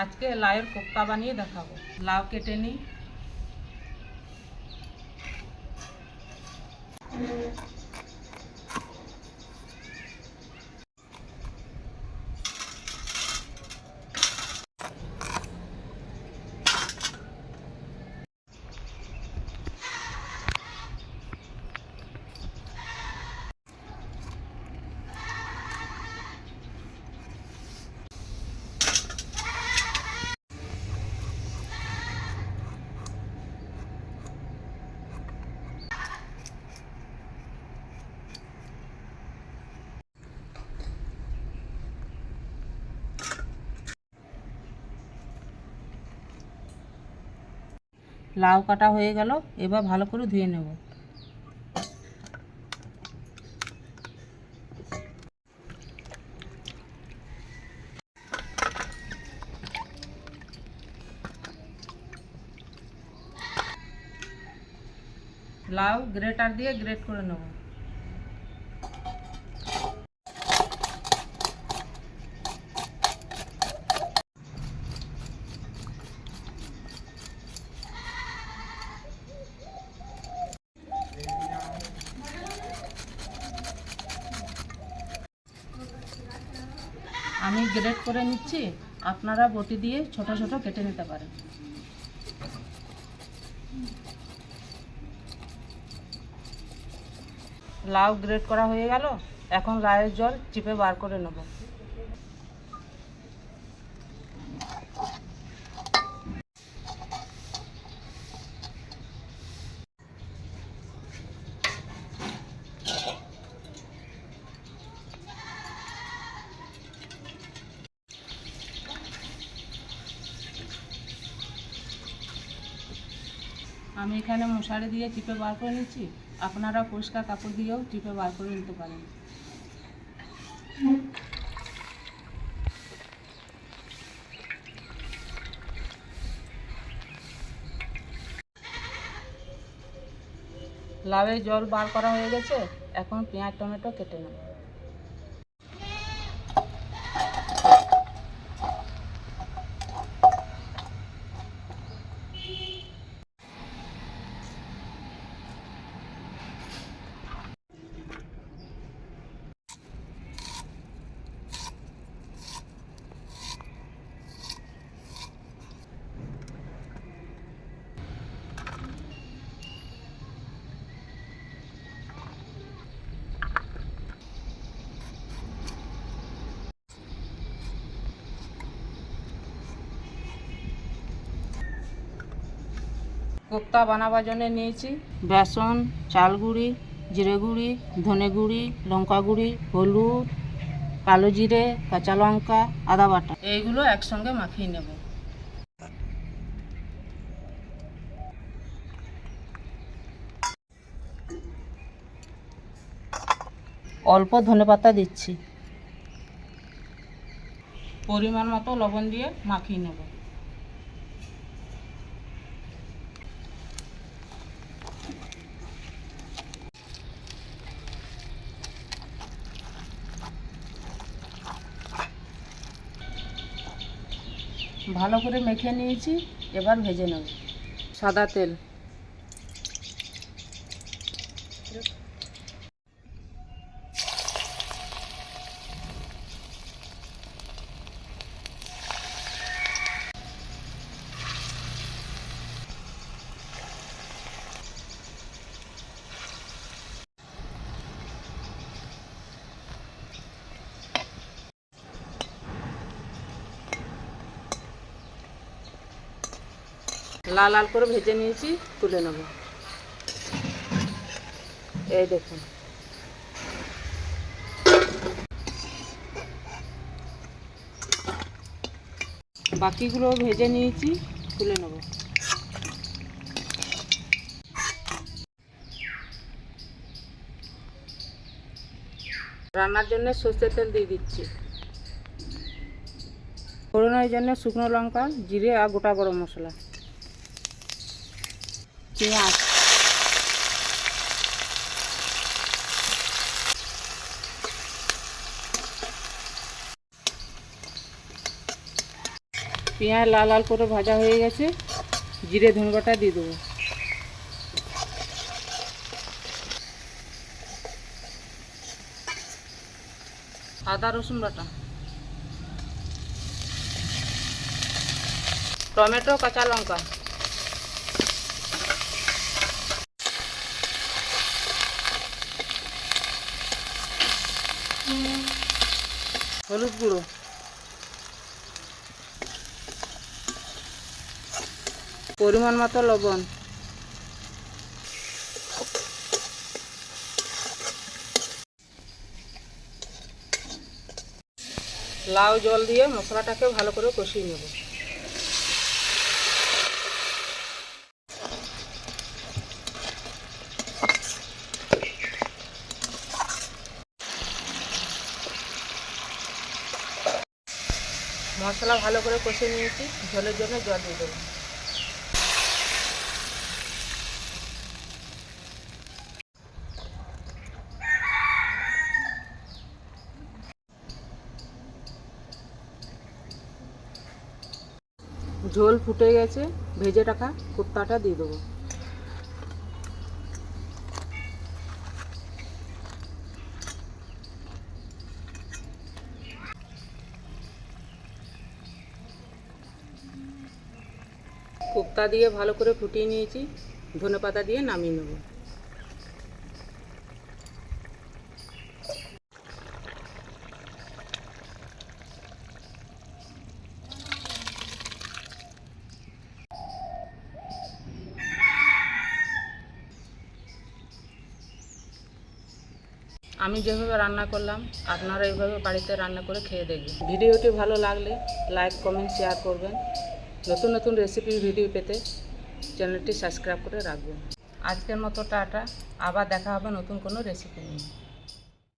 আজকে লাউয়ের কোপ্তা বানিয়ে দেখাবো। লাউ কেটে নিই। লাউ কাটা হয়ে গেল, এবার ভালো করে ধুয়ে নেব। লাউ গ্রেটার দিয়ে গ্রেট করে নেব। আমি গ্রেট করে নিচ্ছি, আপনারা বটি দিয়ে ছোট ছোট কেটে নিতে পারেন। লাউ গ্রেট করা হয়ে গেল, এখন লাউয়ের জল চিপে বার করে নেব। আমি এখানে মশারি দিয়ে চিপে বার করে নিচ্ছি, আপনারা পরিষ্কার কাপড় দিয়েও চিপে বার করে নিতে পারেন। লাউয়ের জল বার করা হয়ে গেছে, এখন পেঁয়াজ টমেটো কেটে নেব। কোপ্তা বানাবার জন্য নিয়েছি বেসন, চাল গুঁড়ি, জিরে গুঁড়ি, ধনে গুঁড়ি, লঙ্কা গুঁড়ি, হলুদ, কালো জিরে, কাঁচা লঙ্কা, আদা বাটা। এইগুলো একসঙ্গে মাখিয়ে নেব। অল্প ধনেপাতা দিচ্ছি। পরিমাণ মতো লবণ দিয়ে মাখিয়ে নেব। ভালো করে মেখে নিয়েছি, এবার ভেজে নেব। সাদা তেল, লাল লাল করে ভেজে নিয়েছি, তুলে নেব। এই দেখুন, বাকিগুলো ভেজে নিয়েছি, তুলে নেব। রান্নার জন্য সরষের তেল দিয়ে দিচ্ছি। ফোড়নের জন্য শুকনো লঙ্কা, জিরে আর গোটা গরম মশলা, পেঁয়াজ, পেঁয়াজ লাল লাল করে ভাজা হয়ে গেছে, জিরে ধনে বাটা দিয়ে দেবো। আদা রসুন বাটা, টমেটো কাঁচা লঙ্কা, হলুদ গুঁড়ো, পরিমাণ মতো লবণ, লাউ জল দিয়ে মশলাটাকে ভালো করে কষিয়ে নেব। মশলা ভালো করে কষে নিয়েছি, ঝোলের জন্য জল দিয়ে দেবো। ঝোল ফুটে গেছে, ভেজে রাখা কোপ্তাটা দিয়ে দেবো। কোপ্তা দিয়ে ভালো করে ফুটিয়ে নিয়েছি, ধনেপাতা দিয়ে নামিয়ে নেব। আমি যেভাবে রান্না করলাম, আপনারা এইভাবে বাড়িতে রান্না করে খেয়ে দেখবেন। ভিডিওটি ভালো লাগলে লাইক কমেন্ট শেয়ার করবেন। নতুন নতুন রেসিপির ভিডিও পেতে চ্যানেলটি সাবস্ক্রাইব করে রাখবেন। আজকের মতো টাটা, আবার দেখা হবে নতুন কোনো রেসিপি নিয়ে।